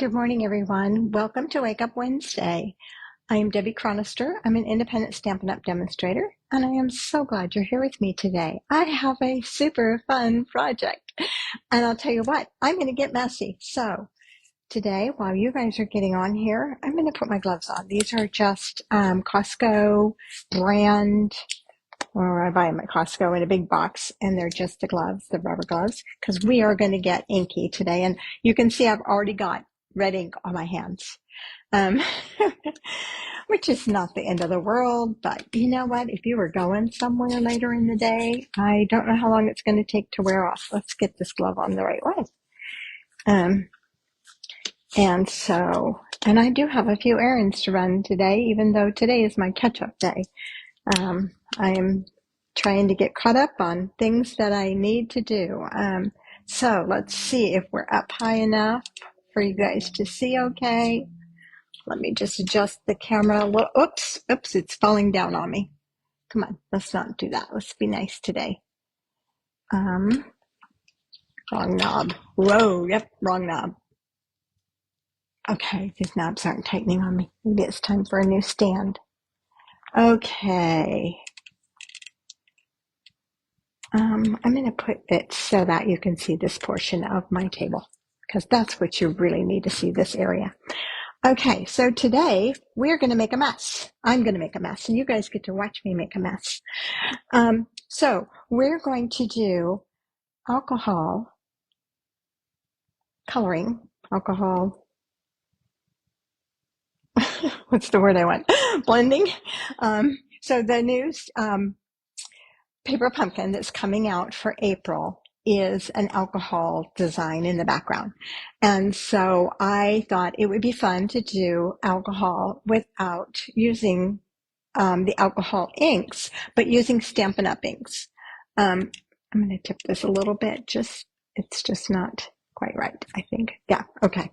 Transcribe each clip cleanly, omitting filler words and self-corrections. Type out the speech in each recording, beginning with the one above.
Good morning, everyone. Welcome to Wake Up Wednesday. I am Debbie Chronister. I'm an independent Stampin' Up! Demonstrator, and I am so glad you're here with me today. I have a super fun project, and I'll tell you what, I'm going to get messy. So today, while you guys are getting on here, I'm going to put my gloves on. These are just Costco brand, or I buy them at Costco in a big box, and they're just the gloves, the rubber gloves, because we are going to get inky today. And you can see I've already got red ink on my hands, um, which is not the end of the world. But you know what? If you were going somewhere later in the day, I don't know how long it's going to take to wear off. Let's get this glove on the right way. And I do have a few errands to run today, even though today is my catch-up day. I am trying to get caught up on things that I need to do. So let's see if we're up high enough for you guys to see okay. Let me just adjust the camera a little. Oops, it's falling down on me. Come on, let's not do that. Let's be nice today. Wrong knob. Whoa, yep, wrong knob. Okay, these knobs aren't tightening on me. Maybe it's time for a new stand. Okay. I'm going to put it so that you can see this portion of my table, because that's what you really need to see, this area. Okay, so today we're going to make a mess. I'm going to make a mess, and you guys get to watch me make a mess. So we're going to do alcohol coloring, alcohol, what's the word I want? Blending. So the new paper pumpkin that's coming out for April is an alcohol design in the background. And so I thought it would be fun to do alcohol without using the alcohol inks, but using Stampin' Up! Inks. I'm going to tip this a little bit. It's just not quite right, I think. Yeah, okay.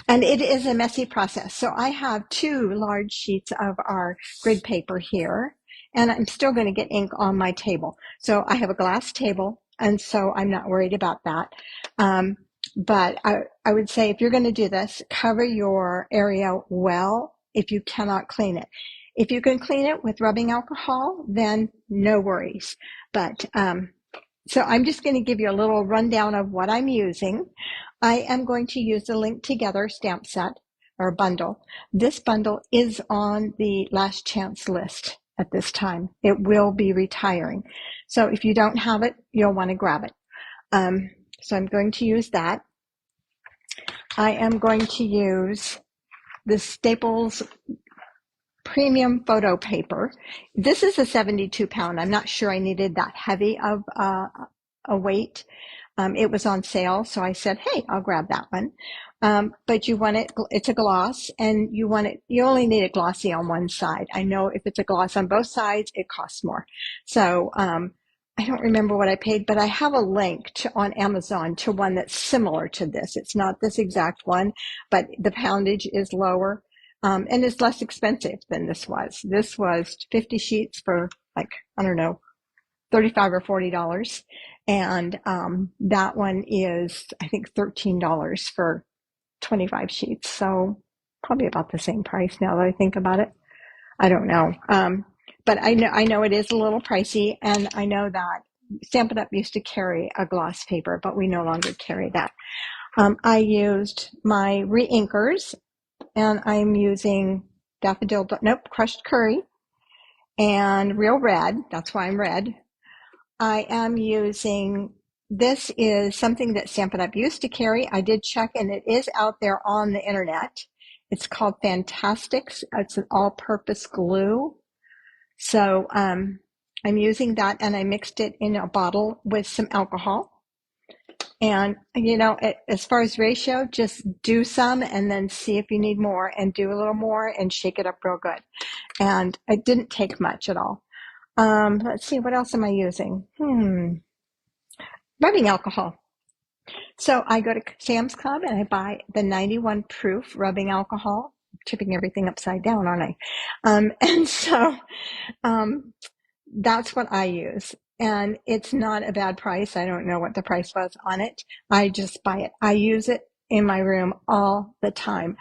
And it is a messy process. So I have 2 large sheets of our grid paper here, and I'm still going to get ink on my table. So I have a glass table, and so I'm not worried about that. But I would say if you're going to do this, cover your area well if you cannot clean it. If you can clean it with rubbing alcohol, then no worries. But so I'm just going to give you a little rundown of what I'm using. I am going to use the Link Together stamp set or bundle. This bundle is on the last chance list at this time. It will be retiring. So if you don't have it, you'll want to grab it. So I'm going to use that. I am going to use the Staples premium photo paper. This is a 72 pound. I'm not sure I needed that heavy of a weight. It was on sale, so I said, hey, I'll grab that one. But you want it, it's a gloss, and you only need it glossy on one side. I know if it's a gloss on both sides, it costs more. So I don't remember what I paid, but I have a link on Amazon to one that's similar to this. It's not this exact one, but the poundage is lower. And it's less expensive than this was. This was 50 sheets for like, I don't know, $35 or $40. And that one is, I think, $13 for 25 sheets. So probably about the same price now that I think about it. I don't know. But I know it is a little pricey, and I know that Stampin' Up! Used to carry a gloss paper, but we no longer carry that. I used my Reinkers, and I'm using crushed curry and real red. That's why I'm red. I am using, this is something that Stampin' Up! Used to carry. I did check, and it is out there on the internet. It's called Fantastics. It's an all-purpose glue. So I'm using that, and I mixed it in a bottle with some alcohol. And, as far as ratio, just do some and then see if you need more, and do a little more and shake it up real good. And it didn't take much at all. Let's see, what else am I using? Rubbing alcohol. So I go to Sam's Club and I buy the 91 proof rubbing alcohol. I'm tipping everything upside down, aren't I? And so that's what I use. And it's not a bad price. I don't know what the price was on it. I just buy it. I use it in my room all the time.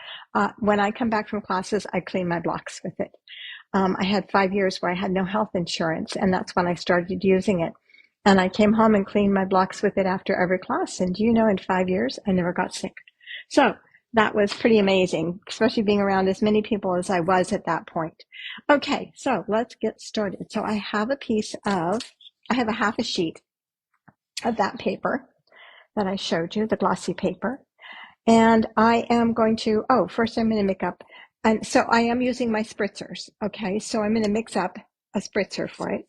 When I come back from classes, I clean my blocks with it. I had 5 years where I had no health insurance, and that's when I started using it. And I came home and cleaned my blocks with it after every class. And do you know, in 5 years, I never got sick. So that was pretty amazing, especially being around as many people as I was at that point. Okay, so let's get started. So I have a half a sheet of that paper that I showed you, the glossy paper. And I am going to, first I'm going to make up, and so I am using my spritzers. Okay, so I'm going to mix up a spritzer for it.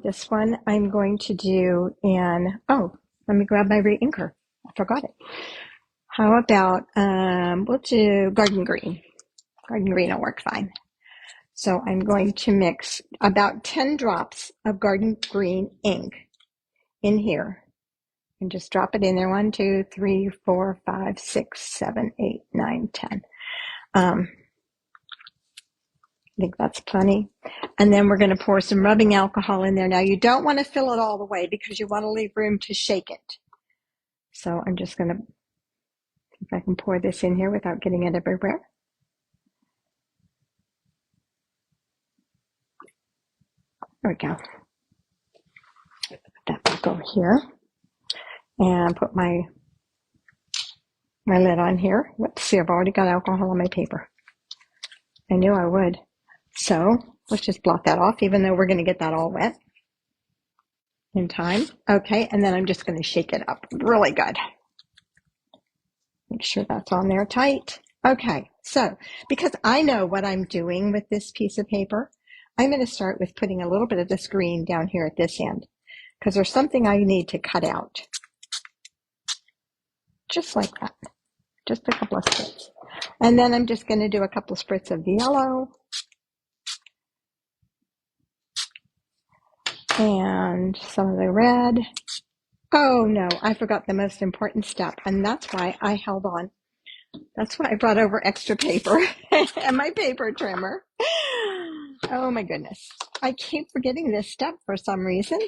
This one I'm going to do in, let me grab my Reinker. I forgot it. How about, we'll do garden green. Garden green will work fine. So I'm going to mix about 10 drops of garden green ink in here. And just drop it in there. 1, 2, 3, 4, 5, 6, 7, 8, 9, 10. I think that's plenty. And then we're going to pour some rubbing alcohol in there. Now, you don't want to fill it all the way because you want to leave room to shake it. So I'm just going to, if I can pour this in here without getting it everywhere. There we go. That will go here. And put my lid on here. Let's see, I've already got alcohol on my paper. I knew I would. So let's just blot that off, even though we're going to get that all wet in time. Okay, and then I'm just going to shake it up really good. Make sure that's on there tight. Okay, so because I know what I'm doing with this piece of paper, I'm going to start with putting a little bit of this green down here at this end, because there's something I need to cut out. Just like that. Just a couple of spritz. And then I'm just going to do a couple of spritz of the yellow. And some of the red. Oh no, I forgot the most important step, and that's why I held on. That's why I brought over extra paper and my paper trimmer. Oh my goodness. I keep forgetting this step for some reason.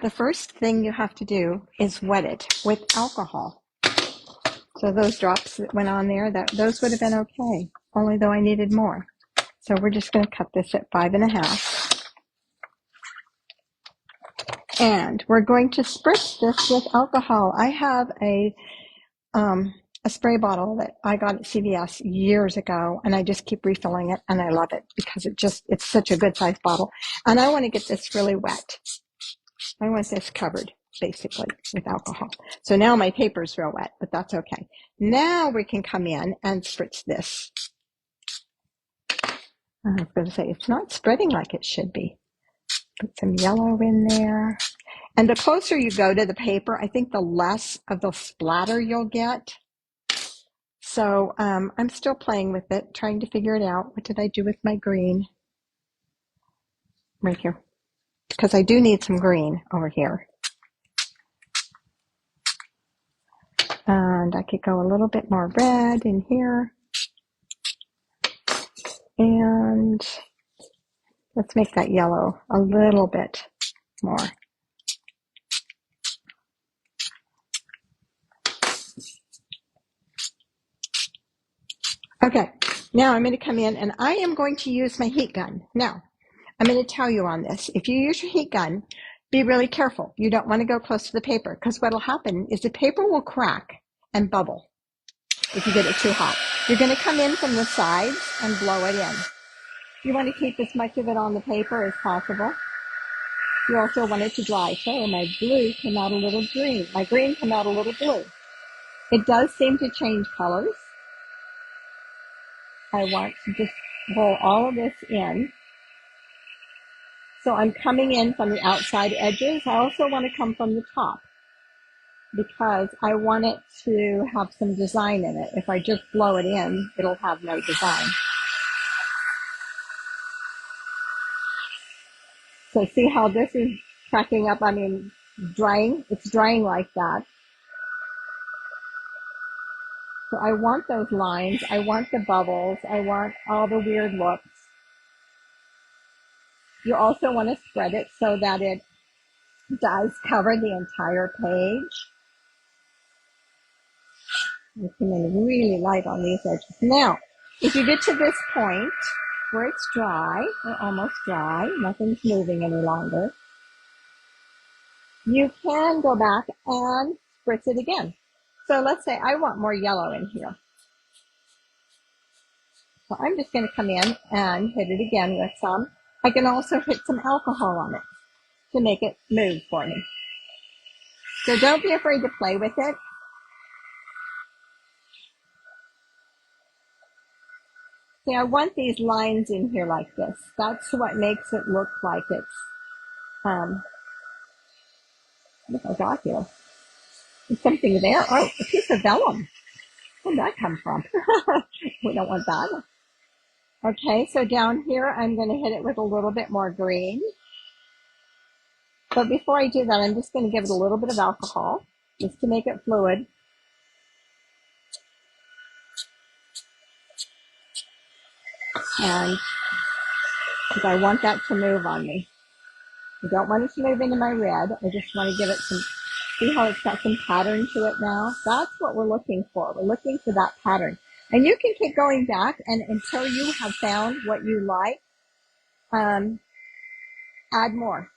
The first thing you have to do is wet it with alcohol. So those drops that went on there, those would have been okay, only though I needed more. So we're just going to cut this at 5.5. And we're going to spritz this with alcohol. I have a spray bottle that I got at CVS years ago, and I just keep refilling it, and I love it because it's such a good sized bottle. And I want to get this really wet. I want this covered basically with alcohol. So now my paper's real wet, but that's okay. Now we can come in and spritz this. I was going to say, it's not spreading like it should be. Put some yellow in there. And the closer you go to the paper, I think the less of the splatter you'll get. So I'm still playing with it, trying to figure it out. What did I do with my green? Right here. Because I do need some green over here. And I could go a little bit more red in here. And let's make that yellow a little bit more. Okay, now I'm going to come in and I am going to use my heat gun. Now, I'm going to tell you on this. If you use your heat gun, be really careful. You don't want to go close to the paper because what will happen is the paper will crack and bubble if you get it too hot. You're going to come in from the sides and blow it in. You want to keep as much of it on the paper as possible. You also want it to dry. So my blue came out a little green. My green came out a little blue. It does seem to change colors. I want to just roll all of this in. So I'm coming in from the outside edges. I also want to come from the top because I want it to have some design in it. If I just blow it in, it'll have no design. So see how this is cracking up? I mean, drying. It's drying like that. So I want those lines. I want the bubbles. I want all the weird looks. You also want to spread it so that it does cover the entire page. I came in really light on these edges. Now, if you get to this point where it's dry, or almost dry, nothing's moving any longer, you can go back and spritz it again. So let's say I want more yellow in here. So I'm just going to come in and hit it again with some. I can also hit some alcohol on it to make it move for me. So don't be afraid to play with it. See, I want these lines in here like this. That's what makes it look like it's, what have I got here? There's something there. Oh, a piece of vellum. Where'd that come from? We don't want that. Okay, so down here, I'm going to hit it with a little bit more green. But before I do that, I'm just going to give it a little bit of alcohol, just to make it fluid. And because I want that to move on me. I don't want it to move into my red. I just want to give it some, see how it's got some pattern to it now? That's what we're looking for. We're looking for that pattern. And you can keep going back and until you have found what you like, add more.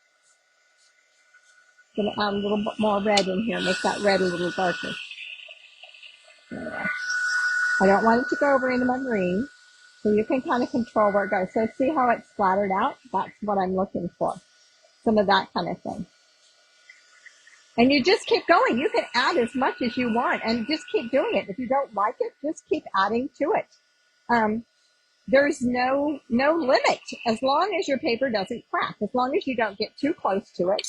I'm going to add a little bit more red in here, make that red a little darker. There. I don't want it to go over into my green, so you can kind of control where it goes. So see how it's splattered out? That's what I'm looking for. Some of that kind of thing. And you just keep going. You can add as much as you want and just keep doing it. If you don't like it, just keep adding to it. There's no limit as long as your paper doesn't crack, as long as you don't get too close to it.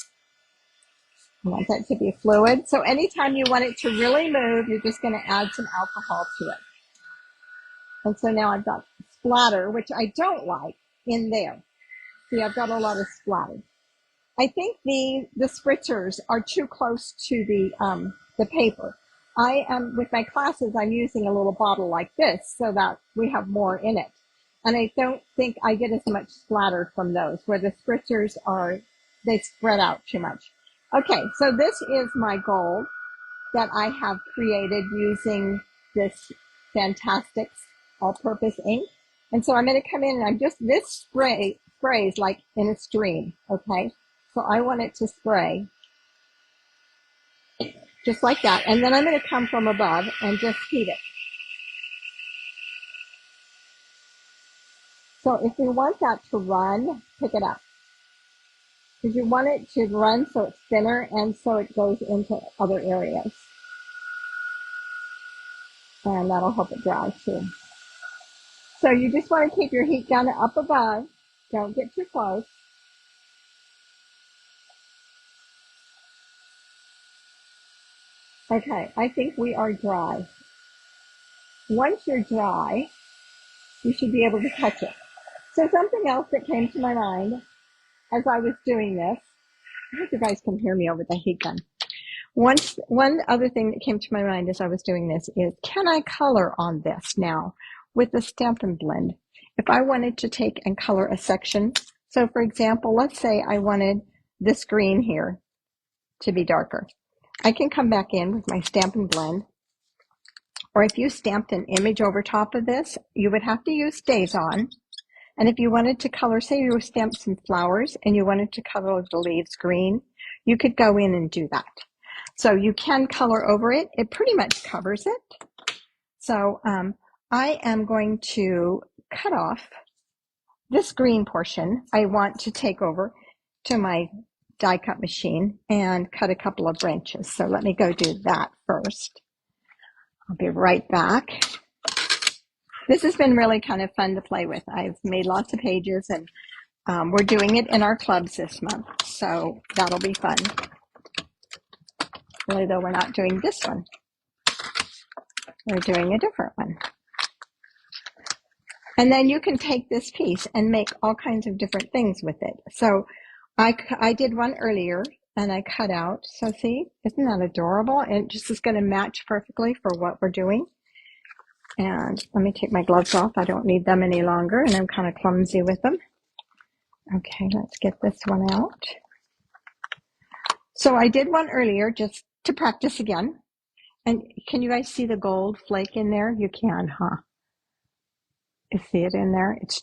I want that to be fluid. So anytime you want it to really move, you're just going to add some alcohol to it. And so now I've got splatter, which I don't like, in there. See, I've got a lot of splatter. I think the spritzers are too close to the paper. I am, with my classes, I'm using a little bottle like this so that we have more in it. And I don't think I get as much splatter from those, where the spritzers are, they spread out too much. Okay, so this is my gold that I have created using this fantastic all-purpose ink. And so I'm going to come in and I'm just, this sprays like in a stream, okay? So I want it to spray just like that. And then I'm going to come from above and just heat it. So if you want that to run, pick it up. Because you want it to run so it's thinner and so it goes into other areas. And that'll help it dry too. So you just want to keep your heat gun up above. Don't get too close. Okay, I think we are dry. Once you're dry, you should be able to touch it. So something else that came to my mind as I was doing this, I hope you guys can hear me over the heat gun. One other thing that came to my mind as I was doing this is, can I color on this now with the Stampin' Blend? If I wanted to take and color a section, so for example, let's say I wanted this green here to be darker. I can come back in with my Stampin' Blend, or if you stamped an image over top of this, you would have to use StazOn. And if you wanted to color, say you stamped some flowers and you wanted to color the leaves green, you could go in and do that. So you can color over it. It pretty much covers it. So I am going to cut off this green portion. I want to take over to my die cut machine and cut a couple of branches. So let me go do that first. I'll be right back. This has been really kind of fun to play with. I've made lots of pages and we're doing it in our clubs this month. So that'll be fun. Really though, we're not doing this one. We're doing a different one. And then you can take this piece and make all kinds of different things with it. So I did one earlier and I cut out. So see, isn't that adorable? And it just is going to match perfectly for what we're doing. And let me take my gloves off. I don't need them any longer and I'm kind of clumsy with them. Okay, let's get this one out. So I did one earlier just to practice again. And can you guys see the gold flake in there? You can, huh? You see it in there? It's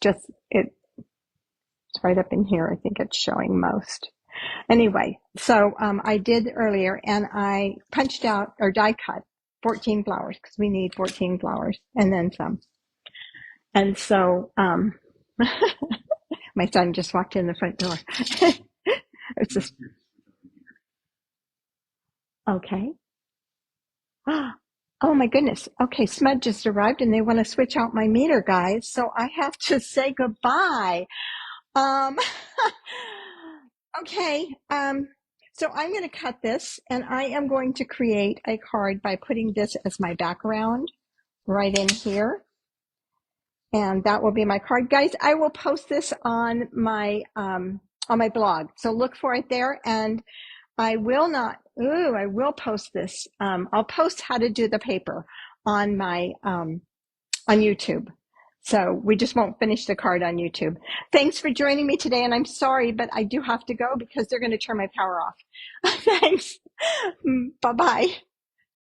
right up in here. I think it's showing most. Anyway, so I did earlier and I punched out or die cut 14 flowers because we need 14 flowers and then some. And so my son just walked in the front door. It's just, okay. Oh my goodness. Okay, Smud just arrived and they want to switch out my meter, guys. So I have to say goodbye. Um, okay. So I'm going to cut this and I am going to create a card by putting this as my background right in here. And that will be my card. Guys, I will post this on my blog. So look for it there. And I will not, I will post this. I'll post how to do the paper on on YouTube. So we just won't finish the card on YouTube. Thanks for joining me today. And I'm sorry, but I do have to go because they're going to turn my power off. Thanks. Bye-bye.